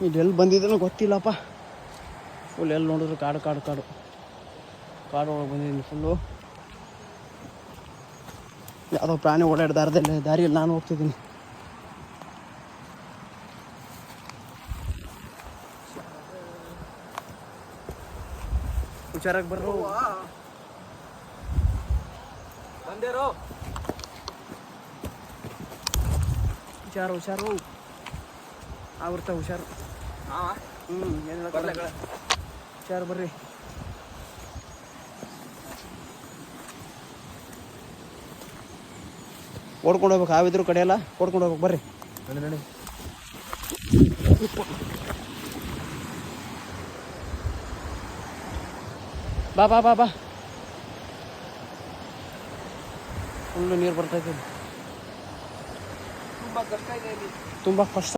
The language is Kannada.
ಇದೆಲ್ಲಿ ಬಂದಿದ್ದನೋ ಗೊತ್ತಿಲ್ಲಪ್ಪ. ಫುಲ್ ಎಲ್ಲಿ ನೋಡಿದ್ರು ಕಾಡು ಕಾಡು ಕಾಡು ಕಾಡು ಒಳಗೆ ಬಂದಿದ್ದೀನಿ ಫುಲ್ಲು. ಯಾವುದೋ ಪ್ರಾಣಿ ಓಡಾಡ್ದಾರ್ದಲ್ಲಿ ದಾರಿಯಲ್ಲಿ ನಾನು ಹೋಗ್ತಿದ್ದೀನಿ. ಹುಷಾರಾಗಿ ಬರ್ರು. ಬಂದೇರೋ ಹುಷಾರು ಹುಷಾರು ಆಗ್ಬಿಡ್ತಾವ ಹುಷಾರು. ಏನು ಹುಷಾರು ಬರ್ರಿ. ಓಡ್ಕೊಂಡು ಹೋಗ್ಬೇಕು, ಹಾವಿದ್ರು ಕಡೆಯಲ್ಲ ಓಡ್ಕೊಂಡು ಹೋಗ್ಬೇಕು. ಬರ್ರಿ ನಡಿ ನಡಿ. ಬಾ ಬಾ ಬಾ ಬಾ. ಫುಲ್ಲು ನೀರು ಬರ್ತೈತೆ. ತುಂಬ ಕಷ್ಟ ಇದೆ ಇಲ್ಲಿ, ತುಂಬ ಕಷ್ಟ.